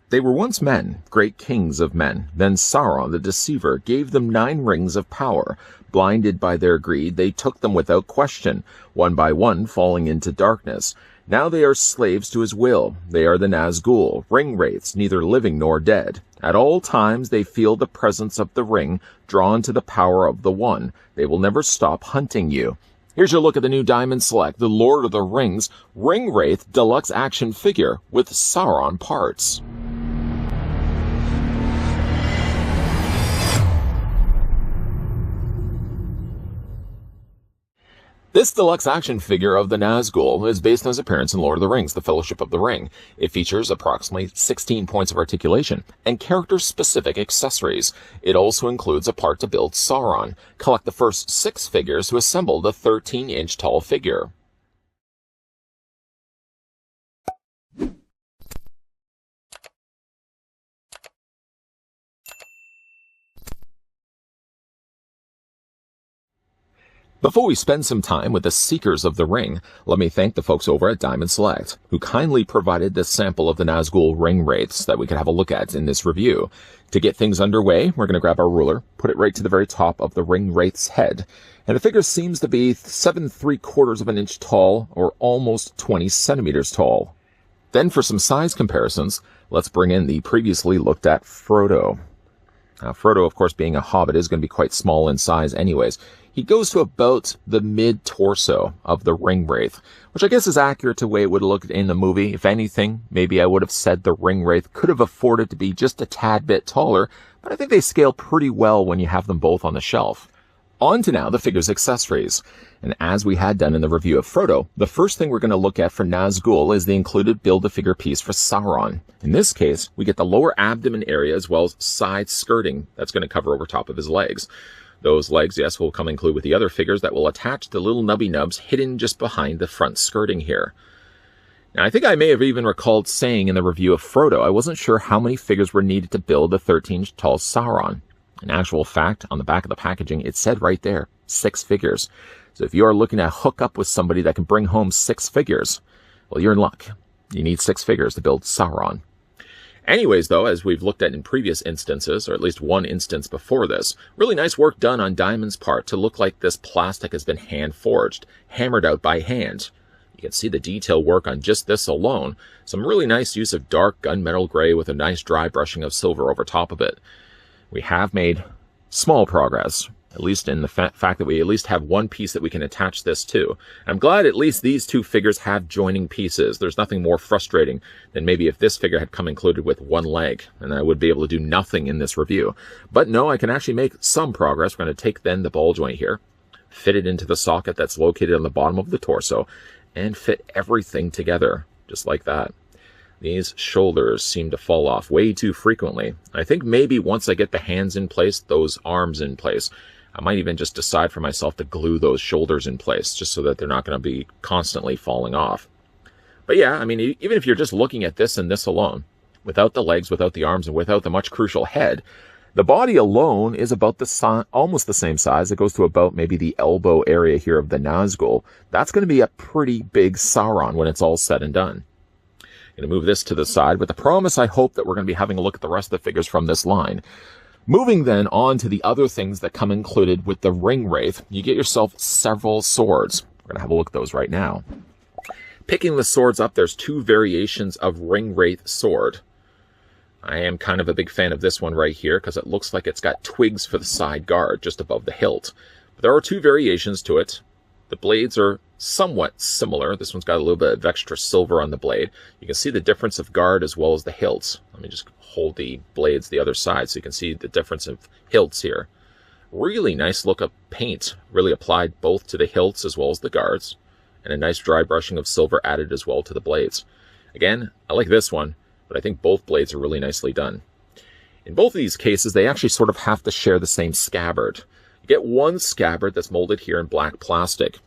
They were once men, great kings of men. Then Sauron, the deceiver, gave them 9 rings of power. Blinded by their greed, they took them without question, one by one falling into darkness. Now they are slaves to his will. They are the Nazgul, ring wraiths, neither living nor dead. At all times they feel the presence of the ring, drawn to the power of the one. They will never stop hunting you. Here's your look at the new Diamond Select, the Lord of the Rings Ring Wraith Deluxe Action Figure with Sauron parts. This deluxe action figure of the Nazgul is based on his appearance in Lord of the Rings, The Fellowship of the Ring. It features approximately 16 points of articulation and character-specific accessories. It also includes a part to build Sauron. Collect the first 6 figures to assemble the 13-inch tall figure. Before we spend some time with the Seekers of the Ring, let me thank the folks over at Diamond Select, who kindly provided this sample of the Nazgul ring wraiths that we could have a look at in this review. To get things underway, we're going to grab our ruler, put it right to the very top of the ring wraith's head, and the figure seems to be 7 3/4 of an inch tall, or almost 20 centimeters tall. Then for some size comparisons, let's bring in the previously looked at Frodo. Now, Frodo, of course, being a hobbit, is going to be quite small in size anyways. He goes to about the mid-torso of the ring wraith, which I guess is accurate to the way it would look in the movie. If anything, maybe I would have said the ring wraith could have afforded to be just a tad bit taller, but I think they scale pretty well when you have them both on the shelf. On to now the figure's accessories. And as we had done in the review of Frodo, the first thing we're going to look at for Nazgul is the included Build-a-Figure piece for Sauron. In this case, we get the lower abdomen area as well as side skirting that's going to cover over top of his legs. Those legs, yes, will come included with the other figures that will attach the little nubby nubs hidden just behind the front skirting here. Now, I think I may have even recalled saying in the review of Frodo, I wasn't sure how many figures were needed to build the 13-inch tall Sauron. In actual fact, on the back of the packaging, it said right there, 6 figures. So if you are looking to hook up with somebody that can bring home 6 figures, well, you're in luck. You need 6 figures to build Sauron. Anyways, though, as we've looked at in previous instances, or at least one instance before this, really nice work done on Diamond's part to look like this plastic has been hand-forged, hammered out by hand. You can see the detail work on just this alone. Some really nice use of dark gunmetal gray with a nice dry brushing of silver over top of it. We have made small progress, at least in the fact that we at least have one piece that we can attach this to. I'm glad at least these 2 figures have joining pieces. There's nothing more frustrating than maybe if this figure had come included with one leg, and I would be able to do nothing in this review. But no, I can actually make some progress. We're going to take then the ball joint here, fit it into the socket that's located on the bottom of the torso, and fit everything together, just like that. These shoulders seem to fall off way too frequently. I think maybe once I get the hands in place, those arms in place, I might even just decide for myself to glue those shoulders in place, just so that they're not going to be constantly falling off. But yeah, I mean, even if you're just looking at this and this alone, without the legs, without the arms, and without the much crucial head, the body alone is about almost the same size. It goes to about maybe the elbow area here of the Nazgul. That's going to be a pretty big Sauron when it's all said and done. I'm going to move this to the side with the promise, I hope, that we're going to be having a look at the rest of the figures from this line. Moving then on to the other things that come included with the ring wraith, you get yourself several swords. We're going to have a look at those right now. Picking the swords up, there's 2 variations of ring wraith sword. I am kind of a big fan of this one right here because it looks like it's got twigs for the side guard just above the hilt. But there are 2 variations to it. The blades are somewhat similar. This one's got a little bit of extra silver on the blade. You can see the difference of guard as well as the hilts. Let me just hold the blades the other side so you can see the difference of hilts here. Really nice look of paint, really applied both to the hilts as well as the guards, and a nice dry brushing of silver added as well to the blades. Again, I like this one, but I think both blades are really nicely done. In both of these cases, they actually sort of have to share the same scabbard. You get one scabbard that's molded here in black plastic,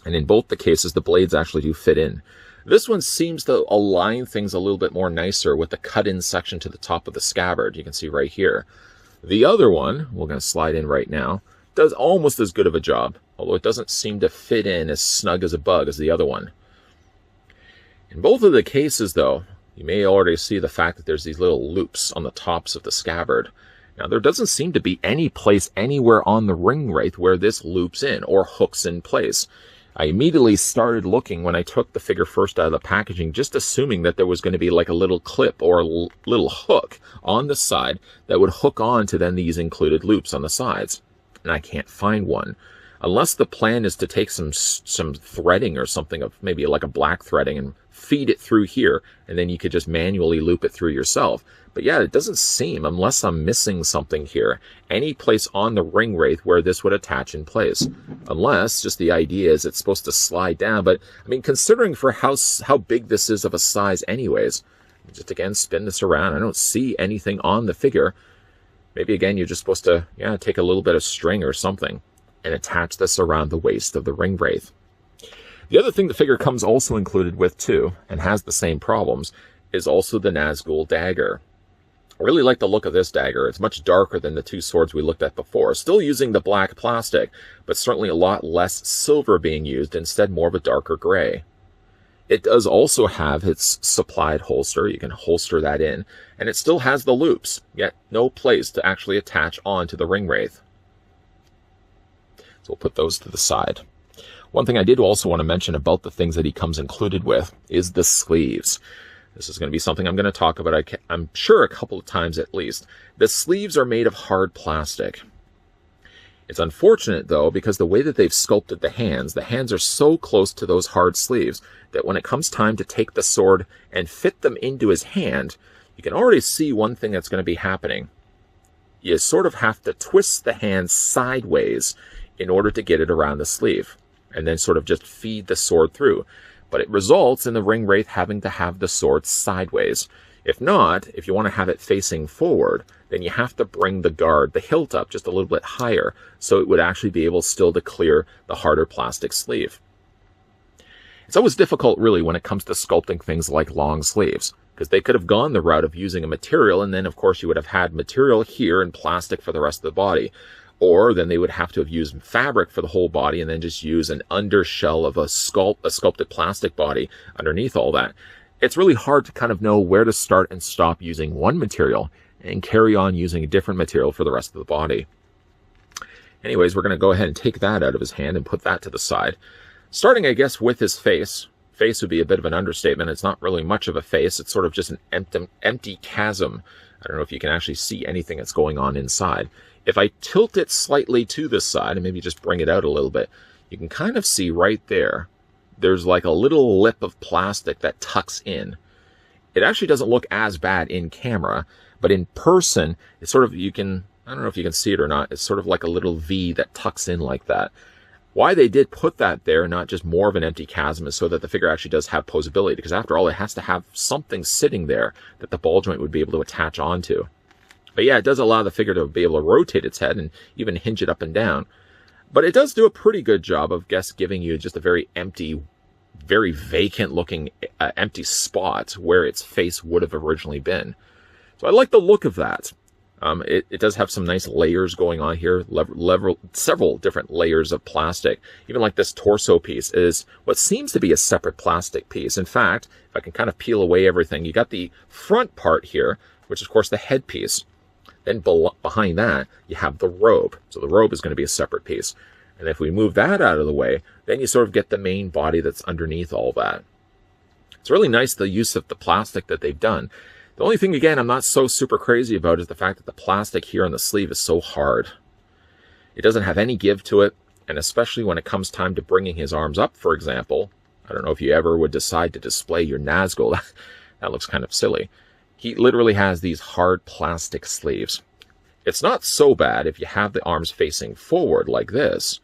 and in both the cases, the blades actually do fit in. This one seems to align things a little bit more nicer with the cut-in section to the top of the scabbard. You can see right here. The other one, we're going to slide in right now, does almost as good of a job, although it doesn't seem to fit in as snug as a bug as the other one. In both of the cases, though, You may already see the fact that there's these little loops on the tops of the scabbard. Now, there doesn't seem to be any place anywhere on the ring wraith where this loops in or hooks in place. I immediately started looking when I took the figure first out of the packaging, just assuming that there was going to be like a little clip or a little hook on the side that would hook on to then these included loops on the sides. And I can't find one. Unless the plan is to take some threading or something of maybe like a black threading and feed it through here, and then you could just manually loop it through yourself. But yeah, it doesn't seem, unless I'm missing something here, any place on the ring wraith where this would attach in place. Unless just the idea is it's supposed to slide down. But I mean, considering for how big this is of a size anyways, just again, spin this around. I don't see anything on the figure. Maybe again, you're just supposed to, yeah, take a little bit of string or something and attach this around the waist of the ring wraith. The other thing the figure comes also included with too, and has the same problems, is also the Nazgul dagger. I really like the look of this dagger. It's much darker than the two swords we looked at before. Still using the black plastic, but certainly a lot less silver being used, instead more of a darker gray. It does also have its supplied holster. You can holster that in, and it still has the loops, yet no place to actually attach onto the ring wraith. So we'll put those to the side. One thing I did also want to mention about the things that he comes included with is the sleeves. This is going to be something I'm going to talk about, I'm sure, a couple of times at least. The sleeves are made of hard plastic. It's unfortunate, though, because the way that they've sculpted the hands are so close to those hard sleeves that when it comes time to take the sword and fit them into his hand, you can already see one thing that's going to be happening. You sort of have to twist the hand sideways in order to get it around the sleeve, and then sort of just feed the sword through. But it results in the ring wraith having to have the sword sideways. If not, if you want to have it facing forward, then you have to bring the guard, the hilt up just a little bit higher, so it would actually be able still to clear the harder plastic sleeve. It's always difficult, really, when it comes to sculpting things like long sleeves, because they could have gone the route of using a material, and then, of course, you would have had material here and plastic for the rest of the body. Or then they would have to have used fabric for the whole body and then just use an undershell of a sculpted plastic body underneath all that. It's really hard to kind of know where to start and stop using one material and carry on using a different material for the rest of the body. Anyways, we're going to go ahead and take that out of his hand and put that to the side. Starting, I guess, with his face. Face would be a bit of an understatement. It's not really much of a face. It's sort of just an empty chasm. I don't know if you can actually see anything that's going on inside. If I tilt it slightly to this side and maybe just bring it out a little bit, you can kind of see right there, there's like a little lip of plastic that tucks in. It actually doesn't look as bad in camera, but in person, it's sort of, I don't know if you can see it or not, it's sort of like a little V that tucks in like that. Why they did put that there, not just more of an empty chasm, is so that the figure actually does have posability, because after all, it has to have something sitting there that the ball joint would be able to attach onto. But yeah, it does allow the figure to be able to rotate its head and even hinge it up and down. But it does do a pretty good job of, giving you just a very empty, very vacant looking empty spot where its face would have originally been. So I like the look of that. It does have some nice layers going on here, several different layers of plastic. Even like this torso piece is what seems to be a separate plastic piece. In fact, if I can kind of peel away everything, you got the front part here, which is of course the headpiece. Then behind that, you have the robe. So the robe is going to be a separate piece. And if we move that out of the way, then you sort of get the main body that's underneath all that. It's really nice, the use of the plastic that they've done. The only thing, again, I'm not so super crazy about is the fact that the plastic here on the sleeve is so hard. It doesn't have any give to it, and especially when it comes time to bringing his arms up, for example. I don't know if you ever would decide to display your Nazgul. That looks kind of silly. He literally has these hard plastic sleeves. It's not so bad if you have the arms facing forward like this,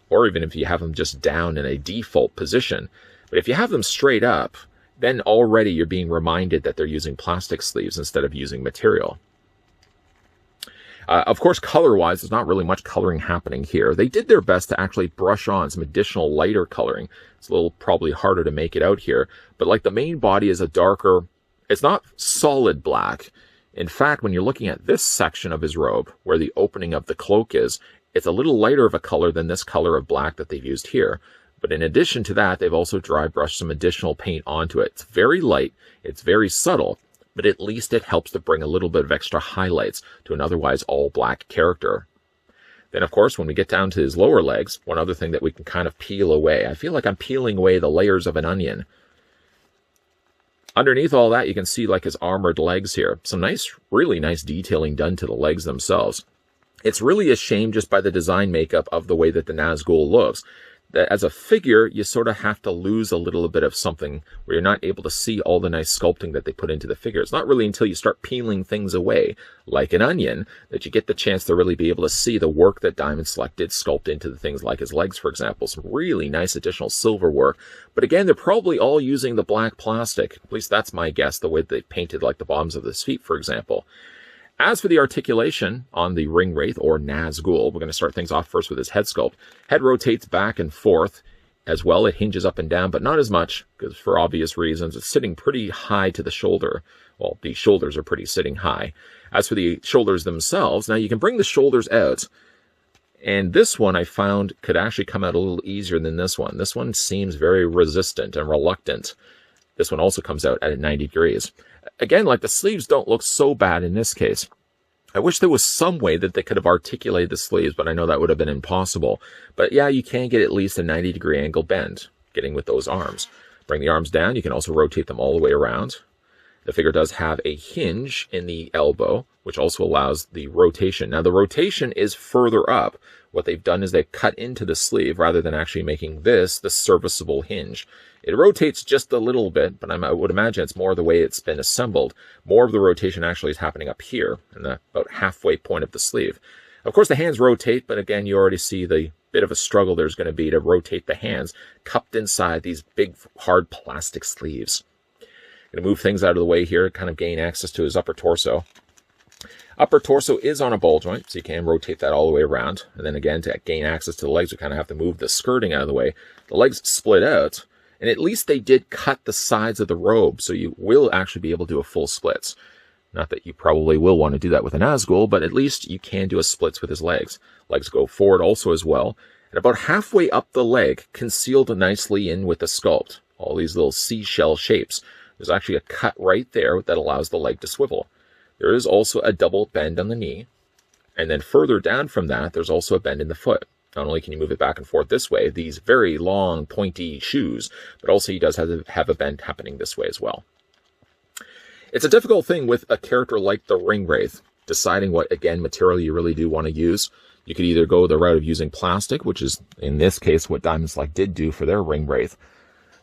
or even if you have them just down in a default position. But if you have them straight up, then already you're being reminded that they're using plastic sleeves instead of using material. Of course, color-wise, there's not really much coloring happening here. They did their best to actually brush on some additional lighter coloring. It's a little probably harder to make it out here, but like the main body is a darker, it's not solid black. In fact, when you're looking at this section of his robe, where the opening of the cloak is, it's a little lighter of a color than this color of black that they've used here. But in addition to that, they've also dry brushed some additional paint onto it. It's very light, it's very subtle, but at least it helps to bring a little bit of extra highlights to an otherwise all-black character. Then, of course, when we get down to his lower legs, one other thing that we can kind of peel away. I feel like I'm peeling away the layers of an onion. Underneath all that, you can see like his armored legs here. Some nice, really nice detailing done to the legs themselves. It's really a shame just by the design makeup of the way that the Nazgul looks, that as a figure, you sort of have to lose a little bit of something where you're not able to see all the nice sculpting that they put into the figure. It's not really until you start peeling things away, like an onion, that you get the chance to really be able to see the work that Diamond Select did sculpt into the things like his legs, for example. Some really nice additional silver work. But again, they're probably all using the black plastic. At least that's my guess, the way they painted like the bottoms of his feet, for example. As for the articulation on the Ring Wraith, or Nazgul, we're going to start things off first with his head sculpt. Head rotates back and forth as well. It hinges up and down, but not as much, because for obvious reasons, it's sitting pretty high to the shoulder. Well, the shoulders are pretty sitting high. As for the shoulders themselves, now you can bring the shoulders out, and this one I found could actually come out a little easier than this one. This one seems very resistant and reluctant. This one also comes out at 90 degrees. Again, like the sleeves don't look so bad in this case. I wish there was some way that they could have articulated the sleeves, but I know that would have been impossible. But yeah, you can get at least a 90-degree angle bend, getting with those arms. Bring the arms down. You can also rotate them all the way around. The figure does have a hinge in the elbow, which also allows the rotation. Now, the rotation is further up. What they've done is they've cut into the sleeve rather than actually making this the serviceable hinge. It rotates just a little bit, but I would imagine it's more the way it's been assembled. More of the rotation actually is happening up here, in the about halfway point of the sleeve. Of course, the hands rotate, but again, you already see the bit of a struggle there's going to be to rotate the hands cupped inside these big, hard plastic sleeves. Going to move things out of the way here, kind of gain access to his upper torso. Upper torso is on a ball joint, so you can rotate that all the way around. And then again, to gain access to the legs, we kind of have to move the skirting out of the way. The legs split out, and at least they did cut the sides of the robe, so you will actually be able to do a full splits. Not that you probably will want to do that with an Nazgul, but at least you can do a splits with his legs. Legs go forward also as well. And about halfway up the leg, concealed nicely in with the sculpt, all these little seashell shapes. There's actually a cut right there that allows the leg to swivel. There is also a double bend on the knee. And then further down from that, there's also a bend in the foot. Not only can you move it back and forth this way, these very long, pointy shoes, but also he does have a bend happening this way as well. It's a difficult thing with a character like the Ring Wraith, deciding what, again, material you really do want to use. You could either go the route of using plastic, which is, in this case, what Diamond Select did do for their Ring Wraith.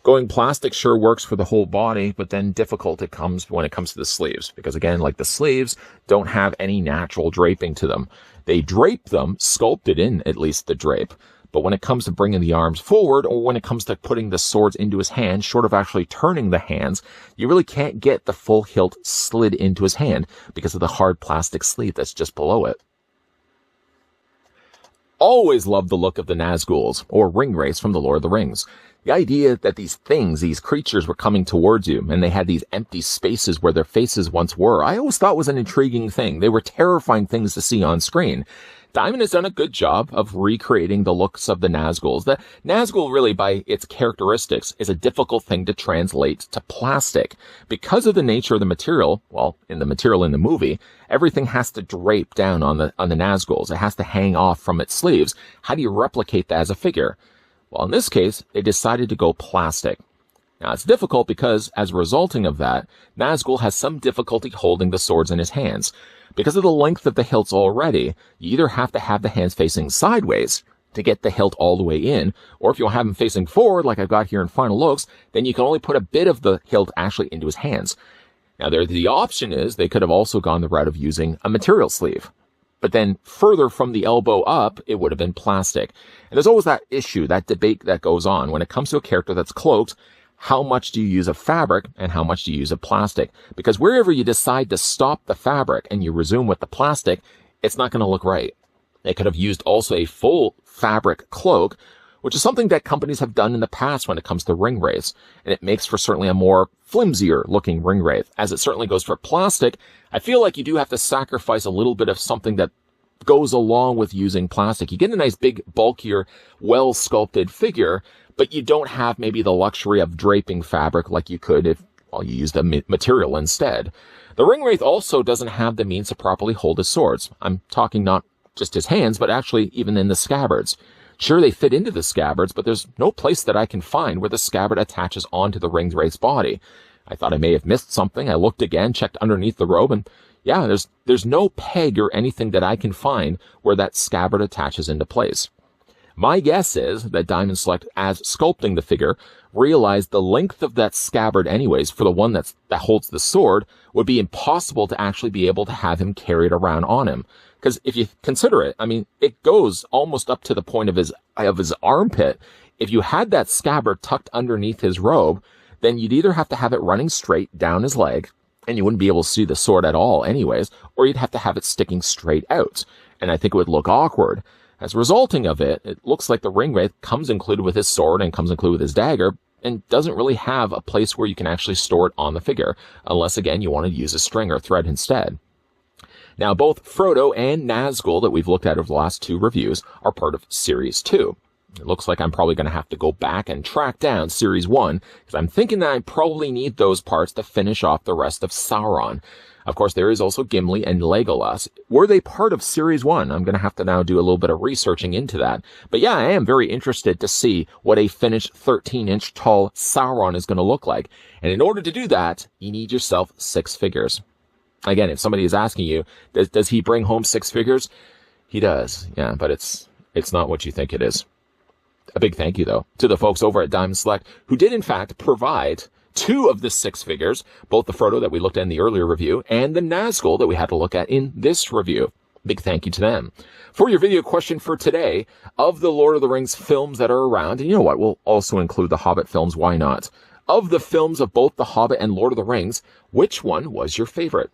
Going plastic sure works for the whole body, but then difficult it comes when it comes to the sleeves. Because again, like the sleeves don't have any natural draping to them. They drape them, sculpted in at least the drape. But when it comes to bringing the arms forward, or when it comes to putting the swords into his hand, short of actually turning the hands, you really can't get the full hilt slid into his hand because of the hard plastic sleeve that's just below it. Always loved the look of the Nazguls, or Ring Wraiths from the Lord of the Rings. The idea that these things, these creatures were coming towards you, and they had these empty spaces where their faces once were, I always thought was an intriguing thing. They were terrifying things to see on screen. Diamond has done a good job of recreating the looks of the Nazguls. The Nazgul, really, by its characteristics, is a difficult thing to translate to plastic. Because of the nature of the material, well, in the material in the movie, everything has to drape down on the Nazguls. It has to hang off from its sleeves. How do you replicate that as a figure? Well, in this case, they decided to go plastic. Now, it's difficult because, as a resulting of that, Nazgul has some difficulty holding the swords in his hands. Because of the length of the hilts already, you either have to have the hands facing sideways to get the hilt all the way in, or if you'll have them facing forward, like I've got here in Final Looks, then you can only put a bit of the hilt actually into his hands. Now, the option is they could have also gone the route of using a material sleeve. But then further from the elbow up, it would have been plastic. And there's always that issue, that debate that goes on when it comes to a character that's cloaked. How much do you use of fabric and how much do you use of plastic? Because wherever you decide to stop the fabric and you resume with the plastic, it's not going to look right. They could have used also a full fabric cloak, which is something that companies have done in the past when it comes to Ring Wraiths. And it makes for certainly a more flimsier looking Ring Wraith. As it certainly goes for plastic, I feel like you do have to sacrifice a little bit of something that goes along with using plastic. You get a nice big, bulkier, well-sculpted figure, but you don't have maybe the luxury of draping fabric like you could if, well, you used a material instead. The ring wraith also doesn't have the means to properly hold his swords. I'm talking not just his hands, but actually even in the scabbards. Sure, they fit into the scabbards, but there's no place that I can find where the scabbard attaches onto the ring wraith's body. I thought I may have missed something. I looked again, checked underneath the robe, and yeah, there's no peg or anything that I can find where that scabbard attaches into place. My guess is that Diamond Select, as sculpting the figure, realized the length of that scabbard anyways, for the one that holds the sword, would be impossible to actually be able to have him carry it around on him. Because if you consider it, I mean, it goes almost up to the point of his armpit. If you had that scabbard tucked underneath his robe, then you'd either have to have it running straight down his leg, and you wouldn't be able to see the sword at all anyways, or you'd have to have it sticking straight out. And I think it would look awkward. As a resulting of it, it looks like the ring wraith comes included with his sword and comes included with his dagger, and doesn't really have a place where you can actually store it on the figure, unless again you want to use a string or thread instead. Now both Frodo and Nazgul that we've looked at over the last 2 reviews are part of Series 2. It looks like I'm probably going to have to go back and track down Series 1, because I'm thinking that I probably need those parts to finish off the rest of Sauron. Of course, there is also Gimli and Legolas. Were they part of Series 1? I'm going to have to now do a little bit of researching into that. But yeah, I am very interested to see what a finished 13-inch tall Sauron is going to look like. And in order to do that, you need yourself 6 figures. Again, if somebody is asking you, does he bring home 6 figures? He does, yeah, but it's not what you think it is. A big thank you, though, to the folks over at Diamond Select, who did, in fact, provide 2 of the 6 figures, both the Frodo that we looked at in the earlier review and the Nazgul that we had to look at in this review. Big thank you to them. For your video question for today, of the Lord of the Rings films that are around, and you know what, we'll also include the Hobbit films, why not? Of the films of both The Hobbit and Lord of the Rings, which one was your favorite?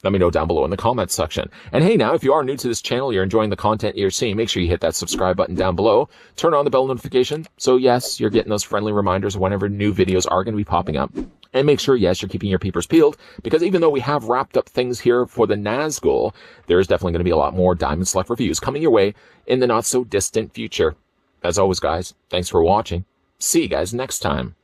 Let me know down below in the comments section. And hey, now, if you are new to this channel, you're enjoying the content you're seeing, make sure you hit that subscribe button down below. Turn on the bell notification. So yes, you're getting those friendly reminders whenever new videos are going to be popping up. And make sure, yes, you're keeping your peepers peeled, because even though we have wrapped up things here for the Nazgul, there's definitely going to be a lot more Diamond Select reviews coming your way in the not so distant future. As always, guys, thanks for watching. See you guys next time.